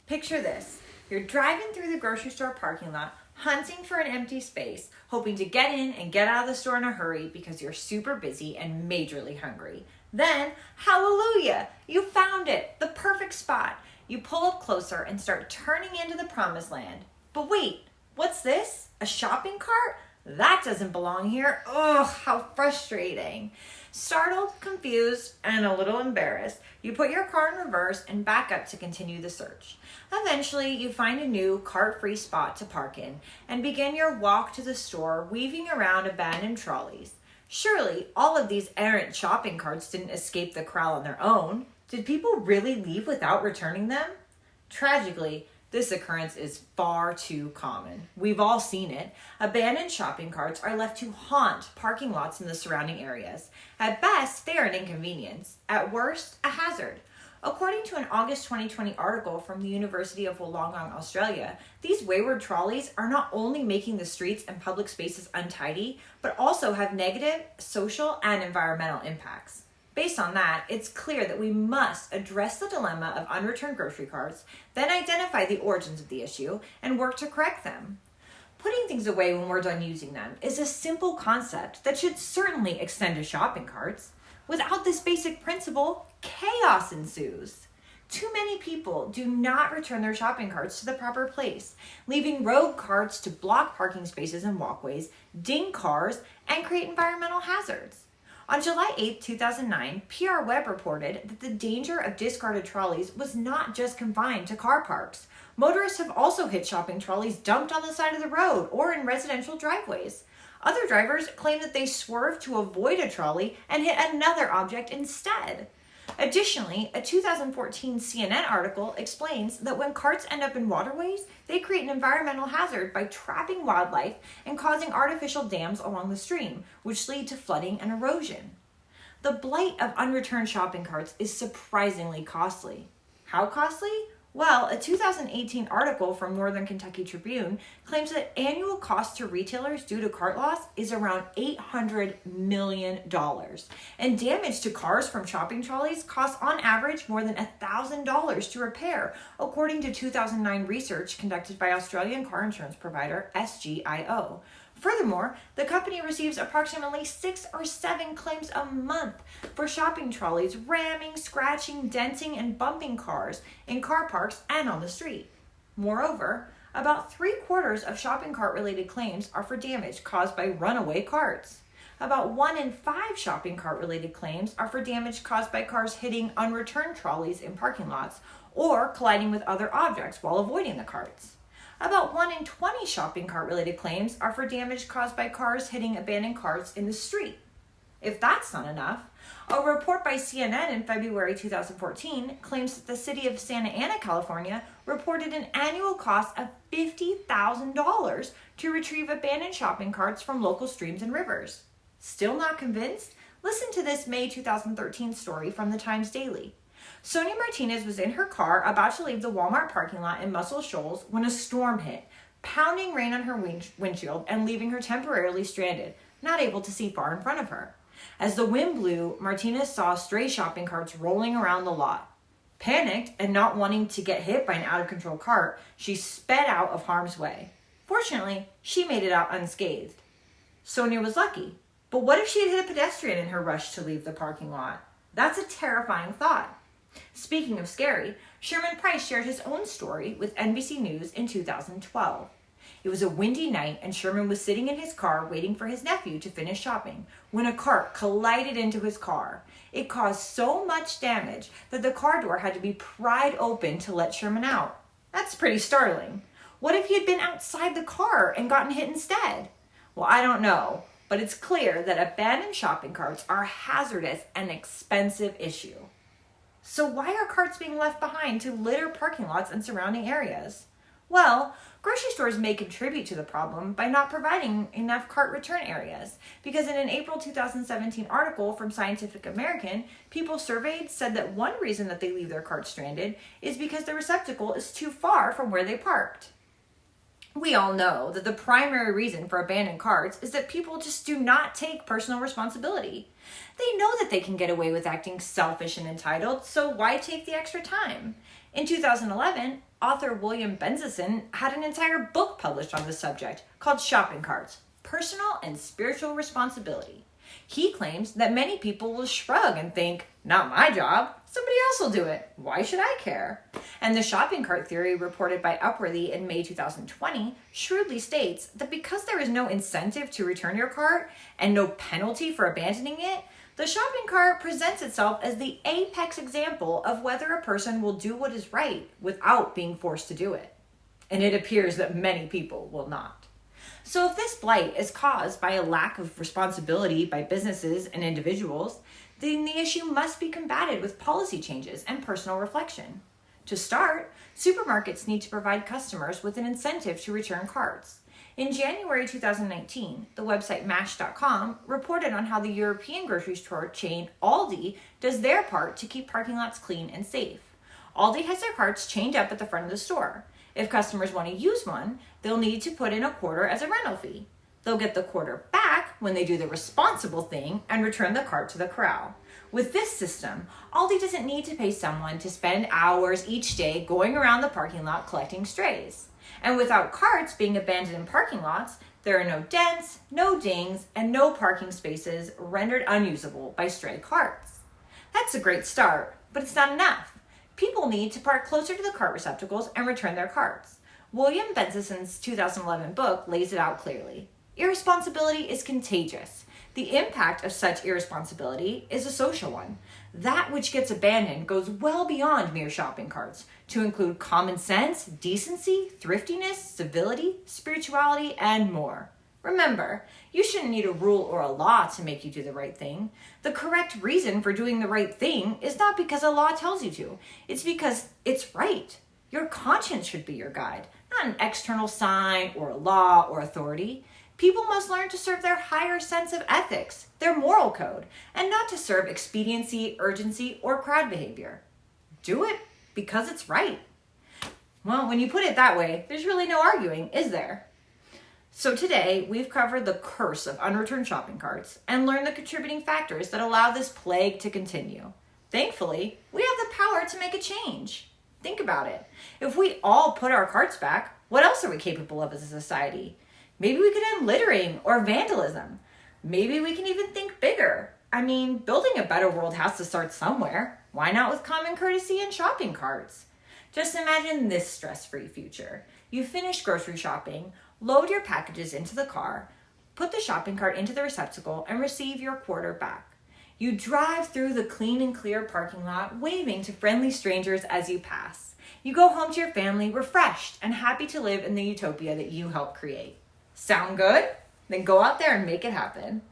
Picture this. You're driving through the grocery store parking lot, hunting for an empty space, hoping to get in and get out of the store in a hurry because you're super busy and majorly hungry. Then, hallelujah, you found it, the perfect spot. You pull up closer and start turning into the promised land. But wait, what's this? A shopping cart? That doesn't belong here. Ugh, how frustrating. Startled, confused, and a little embarrassed, you put your car in reverse and back up to continue the search. Eventually, you find a new cart-free spot to park in and begin your walk to the store, weaving around abandoned trolleys. Surely, all of these errant shopping carts didn't escape the corral on their own. Did people really leave without returning them? Tragically, this occurrence is far too common. We've all seen it. Abandoned shopping carts are left to haunt parking lots in the surrounding areas. At best, they are an inconvenience. At worst, a hazard. According to an August 2020 article from the University of Wollongong, Australia, these wayward trolleys are not only making the streets and public spaces untidy, but also have negative social and environmental impacts. Based on that, it's clear that we must address the dilemma of unreturned grocery carts, then identify the origins of the issue, and work to correct them. Putting things away when we're done using them is a simple concept that should certainly extend to shopping carts. Without this basic principle, chaos ensues. Too many people do not return their shopping carts to the proper place, leaving rogue carts to block parking spaces and walkways, ding cars, and create environmental hazards. On July 8, 2009, PR Web reported that the danger of discarded trolleys was not just confined to car parks. Motorists have also hit shopping trolleys dumped on the side of the road or in residential driveways. Other drivers claim that they swerved to avoid a trolley and hit another object instead. Additionally, a 2014 CNN article explains that when carts end up in waterways, they create an environmental hazard by trapping wildlife and causing artificial dams along the stream, which lead to flooding and erosion. The blight of unreturned shopping carts is surprisingly costly. How costly? Well, a 2018 article from Northern Kentucky Tribune claims that annual cost to retailers due to cart loss is around $800 million. And damage to cars from shopping trolleys costs on average more than $1,000 to repair, according to 2009 research conducted by Australian car insurance provider SGIO. Furthermore, the company receives approximately 6 or 7 claims a month for shopping trolleys ramming, scratching, denting, and bumping cars in car parks and on the street. Moreover, about 3/4 of shopping cart-related claims are for damage caused by runaway carts. About 1 in 5 shopping cart-related claims are for damage caused by cars hitting unreturned trolleys in parking lots or colliding with other objects while avoiding the carts. About 1 in 20 shopping cart-related claims are for damage caused by cars hitting abandoned carts in the street. If that's not enough, a report by CNN in February 2014 claims that the city of Santa Ana, California, reported an annual cost of $50,000 to retrieve abandoned shopping carts from local streams and rivers. Still not convinced? Listen to this May 2013 story from the Times Daily. Sonia Martinez was in her car about to leave the Walmart parking lot in Muscle Shoals when a storm hit, pounding rain on her windshield and leaving her temporarily stranded, not able to see far in front of her. As the wind blew, Martinez saw stray shopping carts rolling around the lot. Panicked and not wanting to get hit by an out-of-control cart, she sped out of harm's way. Fortunately, she made it out unscathed. Sonia was lucky, but what if she had hit a pedestrian in her rush to leave the parking lot? That's a terrifying thought. Speaking of scary, Sherman Price shared his own story with NBC News in 2012. It was a windy night and Sherman was sitting in his car waiting for his nephew to finish shopping when a cart collided into his car. It caused so much damage that the car door had to be pried open to let Sherman out. That's pretty startling. What if he had been outside the car and gotten hit instead? Well, I don't know, but it's clear that abandoned shopping carts are a hazardous and expensive issue. So why are carts being left behind to litter parking lots and surrounding areas? Well, grocery stores may contribute to the problem by not providing enough cart return areas, because in an April 2017 article from Scientific American, people surveyed said that one reason that they leave their carts stranded is because the receptacle is too far from where they parked. We all know that the primary reason for abandoned carts is that people just do not take personal responsibility. They know that they can get away with acting selfish and entitled, so why take the extra time? In 2011, author William Benzeson had an entire book published on the subject called Shopping Carts: Personal and Spiritual Responsibility. He claims that many people will shrug and think, not my job, somebody else will do it. Why should I care? And the shopping cart theory reported by Upworthy in May 2020 shrewdly states that because there is no incentive to return your cart and no penalty for abandoning it, the shopping cart presents itself as the apex example of whether a person will do what is right without being forced to do it. And it appears that many people will not. So if this blight is caused by a lack of responsibility by businesses and individuals, then the issue must be combated with policy changes and personal reflection. To start, supermarkets need to provide customers with an incentive to return carts. In January 2019, the website Mash.com reported on how the European grocery store chain Aldi does their part to keep parking lots clean and safe. Aldi has their carts chained up at the front of the store. If customers want to use one, they'll need to put in a quarter as a rental fee. They'll get the quarter back when they do the responsible thing and return the cart to the corral. With this system, Aldi doesn't need to pay someone to spend hours each day going around the parking lot collecting strays. And without carts being abandoned in parking lots, there are no dents, no dings, and no parking spaces rendered unusable by stray carts. That's a great start, but it's not enough. People need to park closer to the cart receptacles and return their carts. William Benzeson's 2011 book lays it out clearly. Irresponsibility is contagious. The impact of such irresponsibility is a social one. That which gets abandoned goes well beyond mere shopping carts to include common sense, decency, thriftiness, civility, spirituality, and more. Remember, you shouldn't need a rule or a law to make you do the right thing. The correct reason for doing the right thing is not because a law tells you to. It's because it's right. Your conscience should be your guide, not an external sign or a law or authority. People must learn to serve their higher sense of ethics, their moral code, and not to serve expediency, urgency, or crowd behavior. Do it because it's right. Well, when you put it that way, there's really no arguing, is there? So today, we've covered the curse of unreturned shopping carts and learned the contributing factors that allow this plague to continue. Thankfully, we have the power to make a change. Think about it. If we all put our carts back, what else are we capable of as a society? Maybe we could end littering or vandalism. Maybe we can even think bigger. I mean, building a better world has to start somewhere. Why not with common courtesy and shopping carts? Just imagine this stress-free future. You finish grocery shopping, load your packages into the car, put the shopping cart into the receptacle, and receive your quarter back. You drive through the clean and clear parking lot, waving to friendly strangers as you pass. You go home to your family refreshed and happy to live in the utopia that you helped create. Sound good? Then go out there and make it happen.